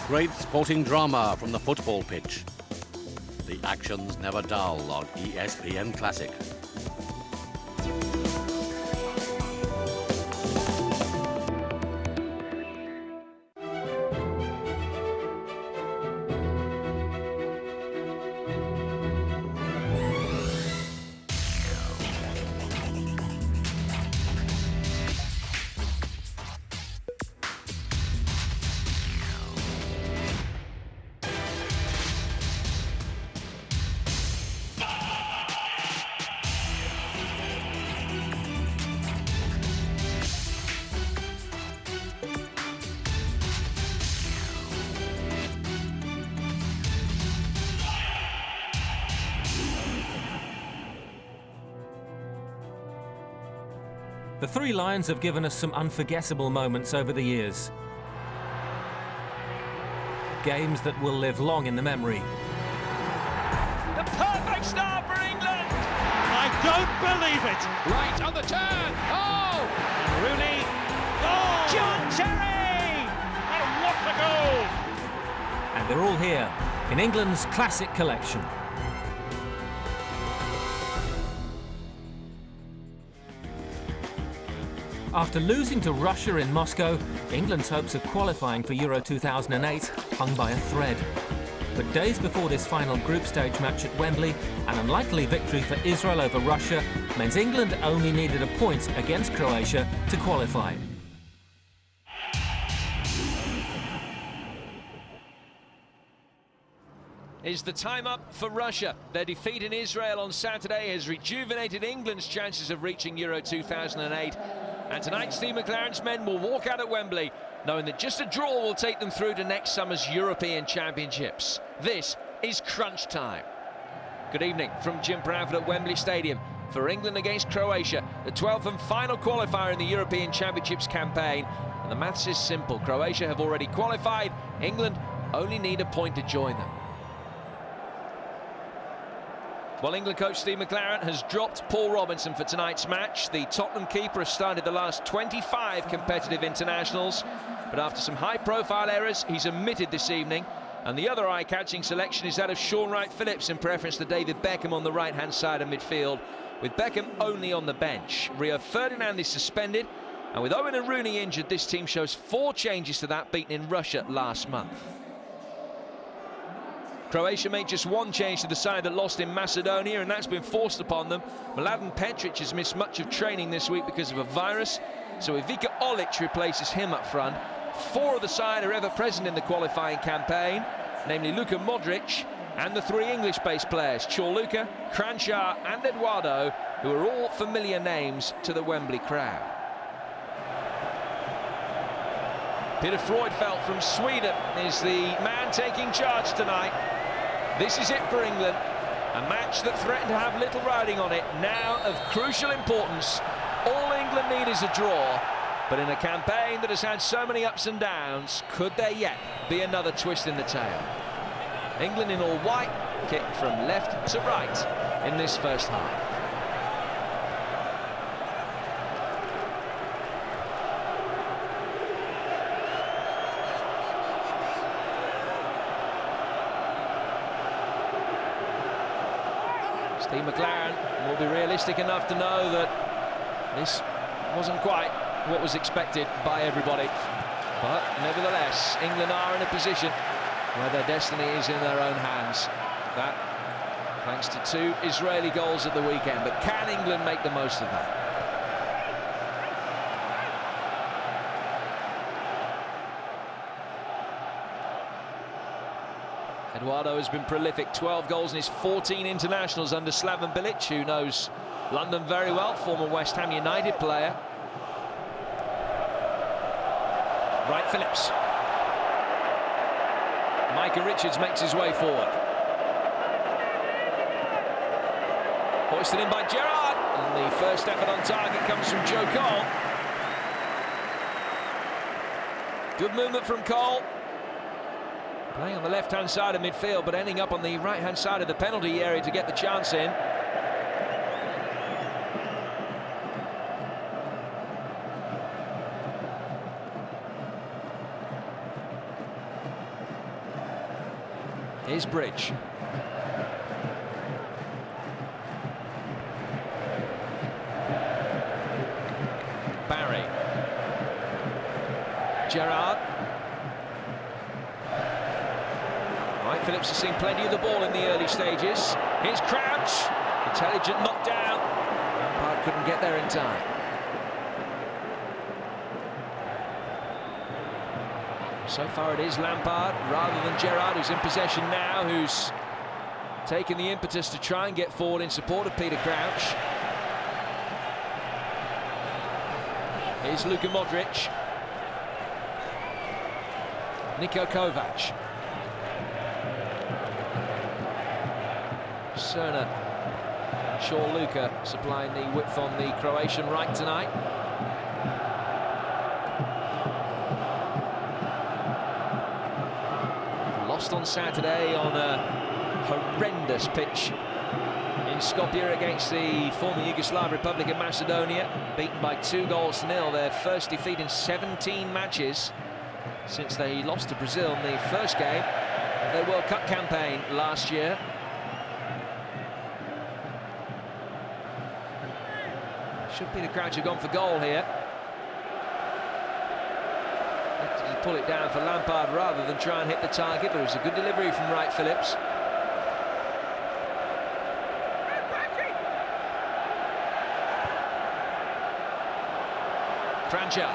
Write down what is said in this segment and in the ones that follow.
Great sporting drama from the football pitch. The action's never dull on ESPN Classic. The Three Lions have given us some unforgettable moments over the years. Games that will live long in the memory. The perfect start for England! I don't believe it! Right on the turn! Oh! And Rooney! Oh! John Terry! And what a goal! And they're all here in England's classic collection. After losing to Russia in Moscow, England's hopes of qualifying for Euro 2008 hung by a thread. But days before this final group stage match at Wembley, an unlikely victory for Israel over Russia meant England only needed a point against Croatia to qualify. Is the time up for Russia? Their defeat in Israel on Saturday has rejuvenated England's chances of reaching Euro 2008. And tonight, Steve McLaren's men will walk out at Wembley, knowing that just a draw will take them through to next summer's European Championships. This is crunch time. Good evening from Jim Bradford at Wembley Stadium for England against Croatia, the 12th and final qualifier in the European Championships campaign. And the maths is simple. Croatia have already qualified. England only need a point to join them. Well, England coach Steve McLaren has dropped Paul Robinson for tonight's match. The Tottenham keeper has started the last 25 competitive internationals, but after some high-profile errors, he's omitted this evening. And the other eye-catching selection is that of Sean Wright-Phillips in preference to David Beckham on the right-hand side of midfield, with Beckham only on the bench. Rio Ferdinand is suspended, and with Owen and Rooney injured, this team shows 4 changes to that beaten in Russia last month. Croatia made just 1 change to the side that lost in Macedonia, and that's been forced upon them. Mladen Petric has missed much of training this week because of a virus, so Ivica Olic replaces him up front. 4 of the side are ever present in the qualifying campaign, namely Luka Modric and the 3 English-based players, Chorluka, Kranjčar and Eduardo, who are all familiar names to the Wembley crowd. Peter Freudfeldt from Sweden is the man taking charge tonight. This is it for England, a match that threatened to have little riding on it, now of crucial importance. All England need is a draw, but in a campaign that has had so many ups and downs, could there yet be another twist in the tail? England in all white, kicked from left to right in this first half. Steve McLaren will be realistic enough to know that this wasn't quite what was expected by everybody. But nevertheless, England are in a position where their destiny is in their own hands. That thanks to 2 Israeli goals at the weekend. But can England make the most of that? Eduardo has been prolific, 12 goals in his 14 internationals under Slaven Bilic, who knows London very well, former West Ham United player. Wright-Phillips. Micah Richards makes his way forward. Hoisted in by Gerrard, and the first effort on target comes from Joe Cole. Good movement from Cole. Playing on the left-hand side of midfield, but ending up on the right-hand side of the penalty area to get the chance in. Here's Bridge. Barry. Gerrard. Right, Phillips has seen plenty of the ball in the early stages. Here's Crouch. Intelligent knockdown. Lampard couldn't get there in time. So far it is Lampard rather than Gerrard, who's in possession now, who's taken the impetus to try and get forward in support of Peter Crouch. Here's Luka Modric. Niko Kovac. Cerner. Shaw Luka supplying the width on the Croatian right tonight. Lost on Saturday on a horrendous pitch in Skopje against the former Yugoslav Republic of Macedonia, beaten by 2-0, their first defeat in 17 matches since they lost to Brazil in the first game of their World Cup campaign last year. Should Peter Crouch have gone for goal here? Had to pull it down for Lampard rather than try and hit the target, but it was a good delivery from Wright Phillips. Kranjčar.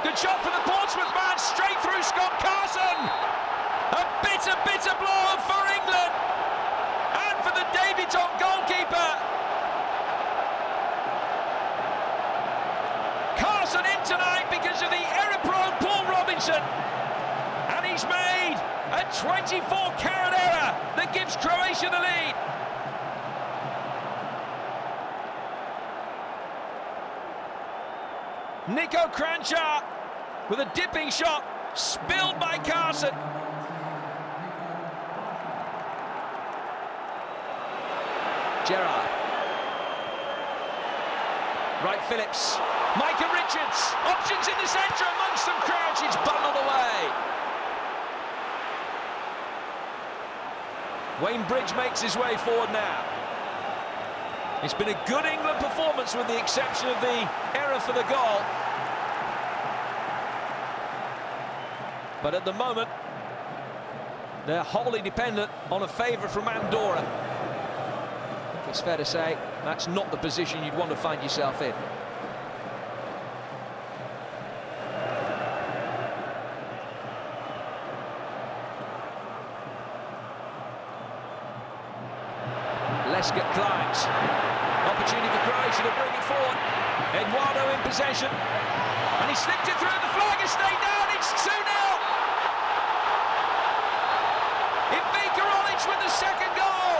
Good shot for the Portsmouth man, straight through Scott Carson. A bitter blow for England and for the debutant goalkeeper. Carson in tonight because of the error-prone Paul Robinson, and he's made a 24-carat error that gives Croatia the lead. Niko Kranjčar with a dipping shot, spilled by Carson. Gerrard. Wright Phillips. Micah Richards. Options in the centre, amongst them Crouch. It's bundled away. Wayne Bridge makes his way forward now. It's been a good England performance with the exception of the error for the goal. But at the moment, they're wholly dependent on a favour from Andorra. I think it's fair to say that's not the position you'd want to find yourself in. Lescott climbs. Opportunity for Croatia to bring it forward. Eduardo in possession. And he slipped it through. The flag has stayed down. It's 2-0. Ivica Olic with the second goal.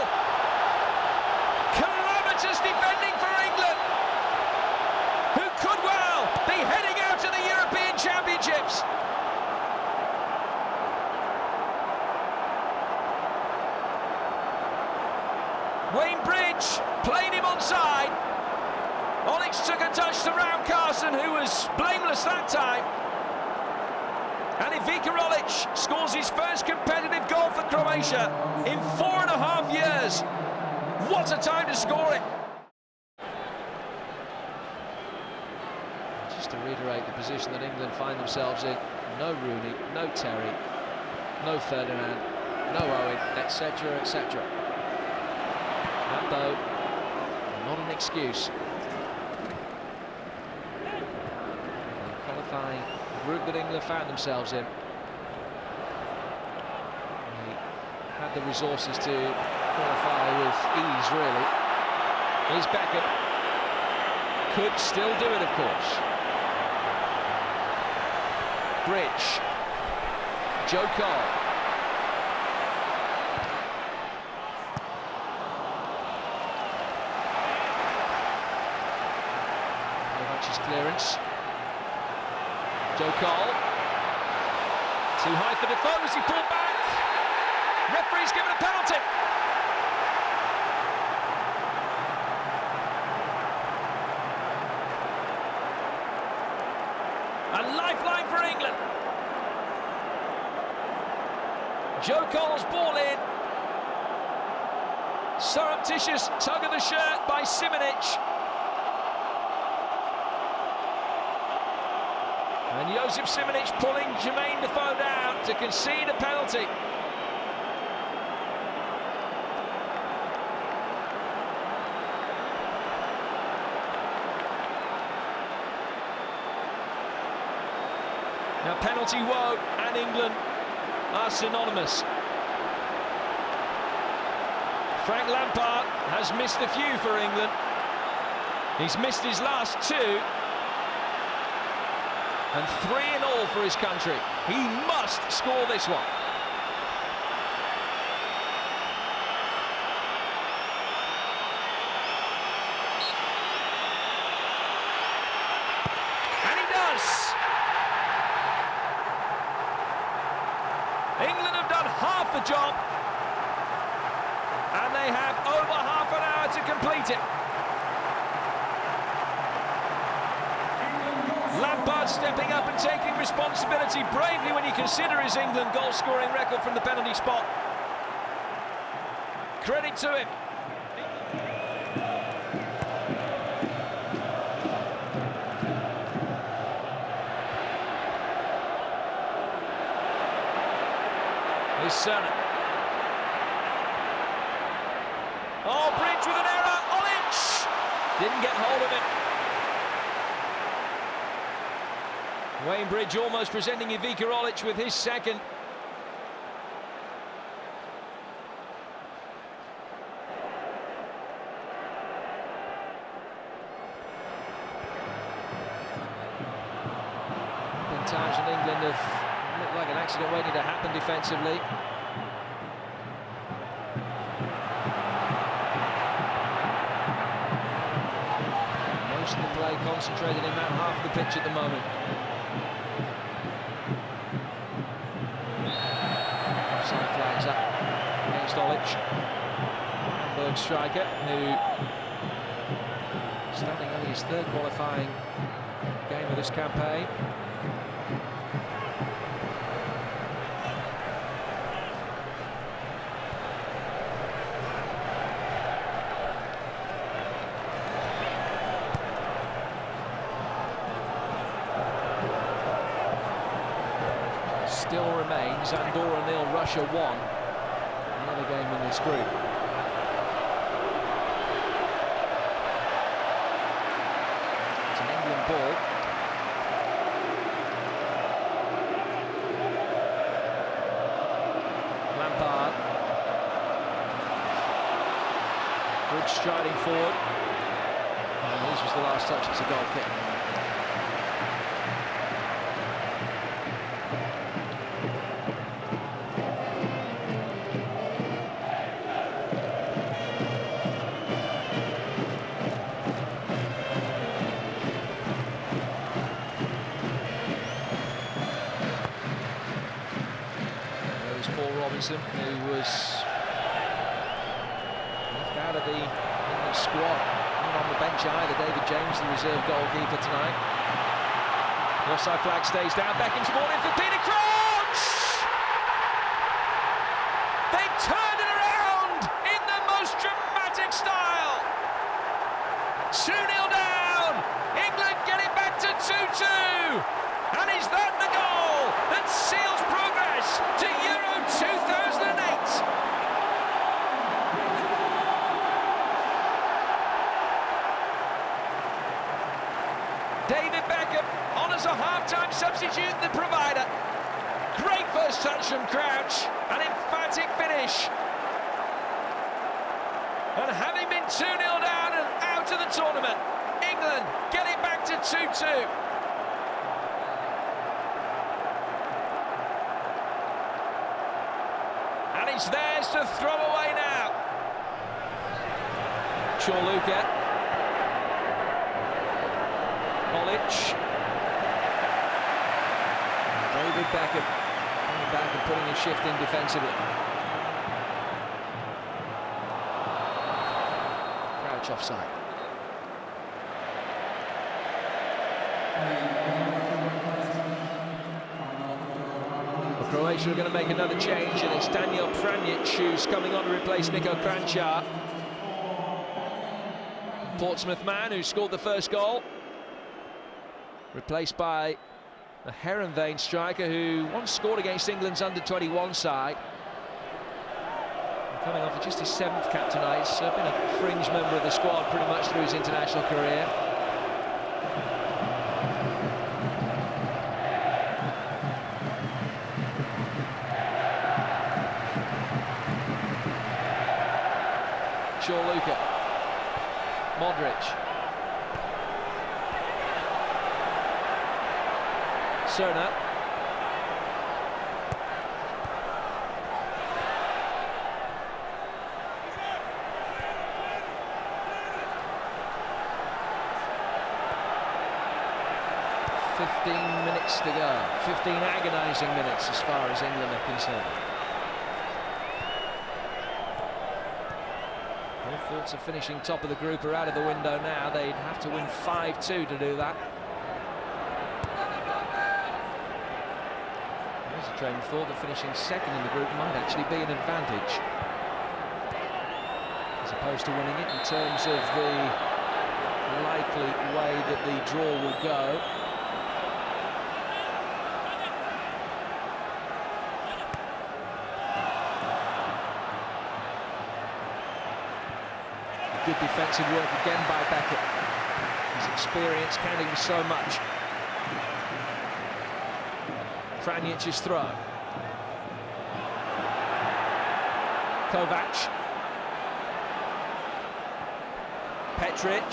Calamitous defending for England, who could well be heading out to the European Championships. Wayne Bridge played him onside. Olic took a touch to round Carson, who was blameless that time. And Ivica Olic scores his first competitive goal for Croatia in 4.5 years. What a time to score it! Just to reiterate the position that England find themselves in. No Rooney, no Terry, no Ferdinand, no Owen, etc, etc. That, though, not an excuse. The qualifying group that England found themselves in. They had the resources to qualify with ease, really. Here's Beckham. Could still do it, of course. Bridge. Joe Cole. Clearance. Joe Cole. Too high for Defoe as he pulled back. Referee's given a penalty. A lifeline for England. Joe Cole's ball in. Surreptitious tug of the shirt by Simonic. And Josip Simonic pulling Jermaine Defoe down to concede a penalty. Now penalty woe and England are synonymous. Frank Lampard has missed a few for England. He's missed his last 2. And 3 in all for his country. He must score this one. And he does! England have done half the job. And they have over half an hour to complete it. Lampard stepping up and taking responsibility bravely when you consider his England goal-scoring record from the penalty spot. Credit to him. Here's Cerner. Oh, Bridge with an error. Olic didn't get hold of it. Wayne Bridge almost presenting Ivica Olic with his second. Been times when England have looked like an accident waiting to happen defensively. Most of the play concentrated in that half of the pitch at the moment. Offside flags up against Olic. Hamburg striker, who starting only his 3rd qualifying game of this campaign. Still remains Andorra 0, Russia 1. The other game in this group. It's an England ball. Lampard. Bridge striding forward. And his was the last touch. It's a goal kick. Who was left out of the England squad, not on the bench either. David James, the reserve goalkeeper tonight. The offside flag stays down. Beckham's ball in for Peter Crouch. They've turned it around in the most dramatic style. 2-0 down. England get it back to 2-2. And is that the goal that seals progress to Euro 2008? David Beckham on as a half-time substitute, the provider. Great first touch from Crouch, an emphatic finish. And having been 2-0 down and out of the tournament, England get it back to 2-2. And it's theirs to throw away now. Chorluka. Olic. David Beckham coming back and putting a shift in defensively. Crouch offside. The Croatian Croatia are going to make another change, and it's Daniel Pranjic who's coming on to replace Niko Kranjčar. Portsmouth man who scored the first goal, replaced by a Heerenveen striker who once scored against England's under-21 side. Coming off of just his 7th cap tonight. He's been a fringe member of the squad pretty much through his international career. Luka, Modric, Cerna, minutes to go. 15 agonising minutes as far as England are concerned. All thoughts of finishing top of the group are out of the window now. They'd have to win 5-2 to do that. There's a train of thought that finishing second in the group might actually be an advantage, as opposed to winning it in terms of the likely way that the draw will go. Good defensive work again by Beckett. His experience counting so much. Pranjic's throw. Kovac. Petric.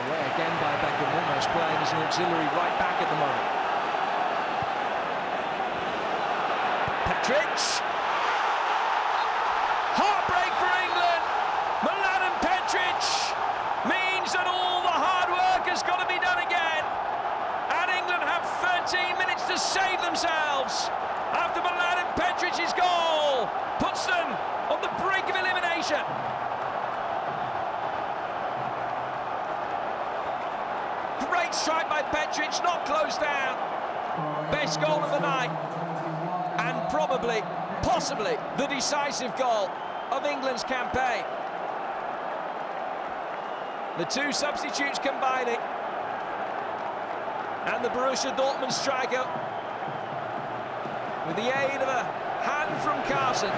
Away again by Beckham, almost playing as an auxiliary right back at the moment. Petric. Heartbreak for England. Mladen Petric means that all the hard work has got to be done again. And England have 13 minutes to save themselves after Mladen Petric's goal puts them on the brink of elimination. Great strike by Petric, not closed down. Best goal of the night. And probably, possibly, the decisive goal of England's campaign. The two substitutes combining, and the Borussia Dortmund striker, with the aid of a hand from Carson,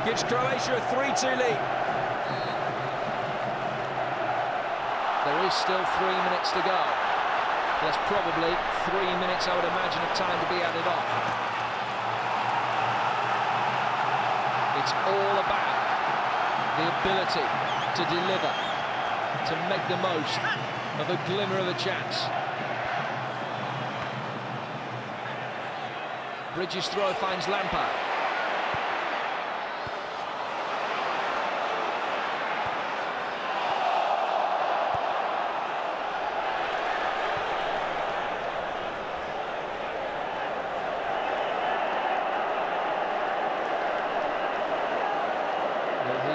gives Croatia a 3-2 lead. There is still 3 minutes to go. There's probably 3 minutes, I would imagine, of time to be added on. It's all about the ability to deliver, to make the most of a glimmer of a chance. Bridges' throw finds Lampard.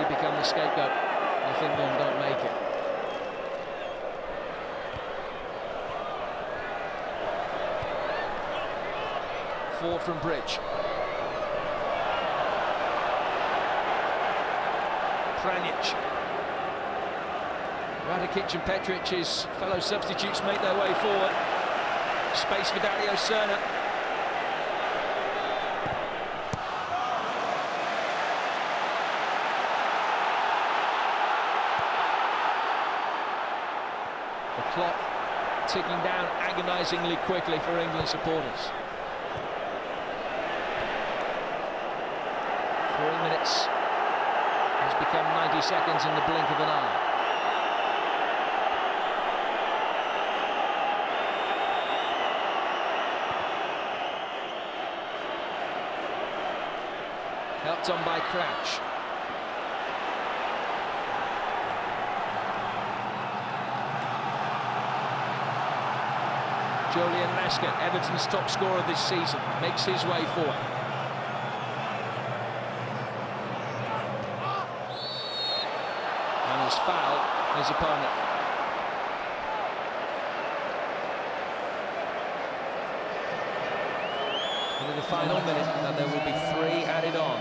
Become the scapegoat if England don't make it. Four from Bridge. Pranjic. Radikic and Petric, his fellow substitutes, make their way forward. Space for Dario Cerna. Clock ticking down agonisingly quickly for England supporters. 3 minutes has become 90 seconds in the blink of an eye. Helped on by Crouch. Julian Lescott, Everton's top scorer this season, makes his way forward. And has fouled his opponent. into the final minute, and there will be 3 added on.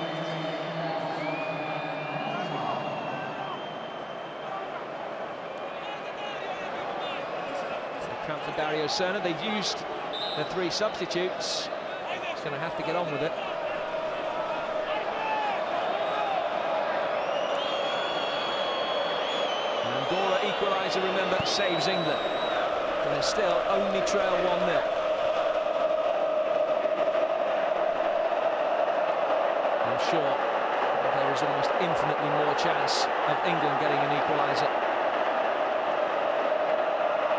So cramp for Dario Serna. They've used the 3 substitutes. He's going to have to get on with it. Andorra equaliser, remember, saves England. But they still only trail 1-0. I'm sure that there is almost infinitely more chance of England getting an equaliser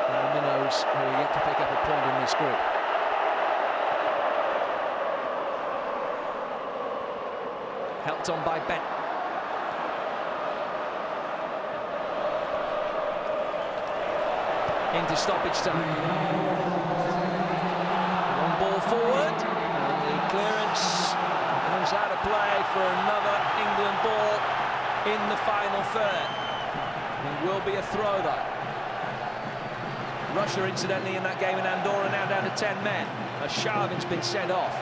than the Minnows, who are yet to pick up a point in this group. Helped on by Ben. Into stoppage time. One ball forward, and the clearance comes out of play for another England ball in the final third. It will be a throw, though. Russia, incidentally, in that game in Andorra, now down to 10 men. Sharvin's been sent off.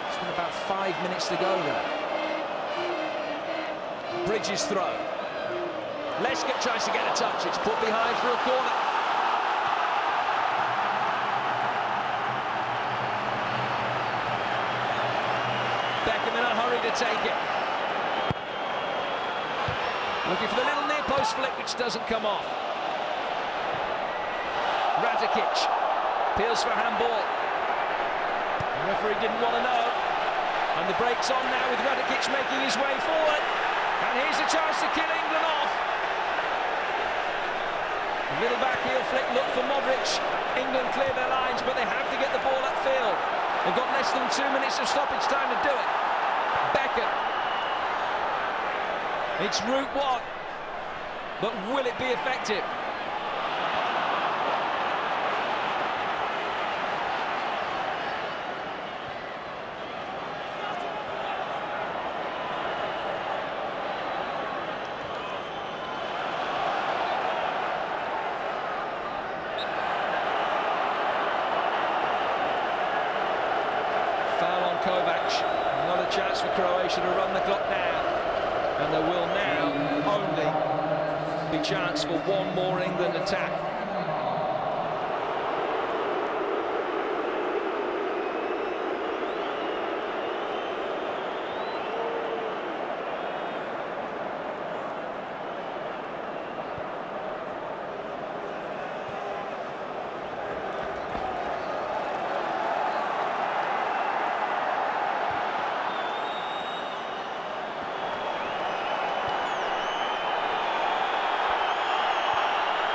It's been about 5 minutes to go there. Bridges throw. Lescott tries to get a touch. It's put behind for a corner. Beckham in a hurry to take it. Looking for the little near post flick, which doesn't come off. Ratakic peels for handball. The referee didn't want to know. And the break's on now with Ratakic making his way forward. And here's a chance to kill England off. A little back heel flick, look for Modric. England clear their lines, but they have to get the ball upfield. They've got less than 2 minutes of stoppage time to do it. Beckham. It's route 1. But will it be effective? Another chance for Croatia to run the clock now, and there will now only be chance for one more England attack.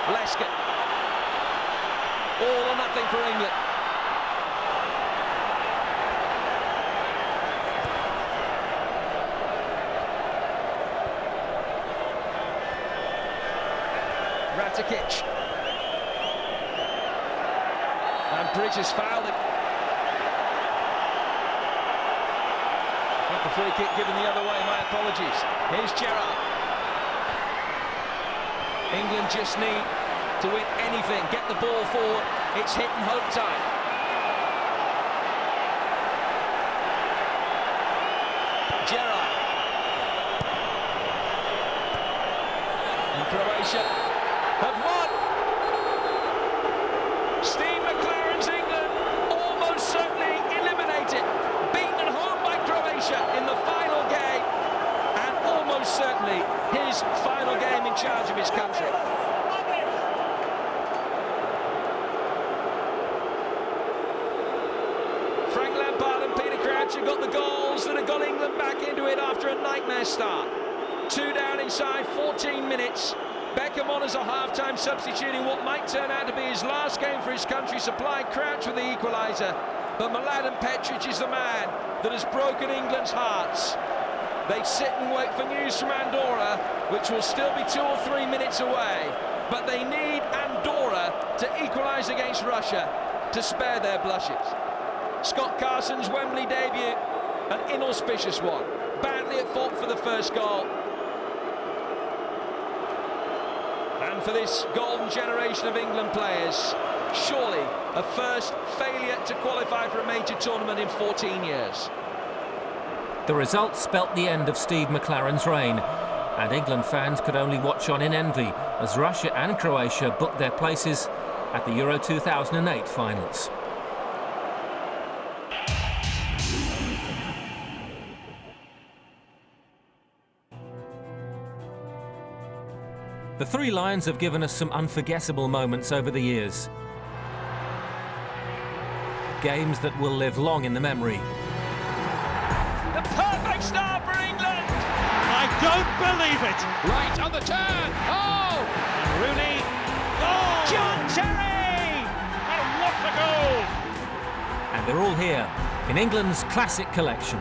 Lescott. All or nothing for England. Ratakic. And Bridges fouled him. Got the free kick given the other way, my apologies. Here's Gerrard. England just need to win anything, get the ball forward. It's hit and hope time. Gerrard. And Croatia have won. Steve McLaren's England almost certainly eliminated. Beaten at home by Croatia in the final game. And almost certainly his final game in charge of his country. Frank Lampard and Peter Crouch have got the goals that have got England back into it after a nightmare start. 2 down inside 14 minutes. Beckham on as a half-time substitute in what might turn out to be his last game for his country, supplied Crouch with the equaliser. But Mladen Petric is the man that has broken England's hearts. They sit and wait for news from Andorra, which will still be 2 or 3 minutes away. But they need Andorra to equalise against Russia to spare their blushes. Scott Carson's Wembley debut, an inauspicious one. Badly at fault for the first goal. And for this golden generation of England players, Surely a first failure to qualify for a major tournament in 14 years. The result spelt the end of Steve McClaren's reign, and England fans could only watch on in envy as Russia and Croatia booked their places at the Euro 2008 finals. The Three Lions have given us some unforgettable moments over the years. Games that will live long in the memory. The perfect start for England! I don't believe it! Right on the turn! Oh! And Rooney, goal! John Terry! And what a goal! And they're all here in England's classic collection.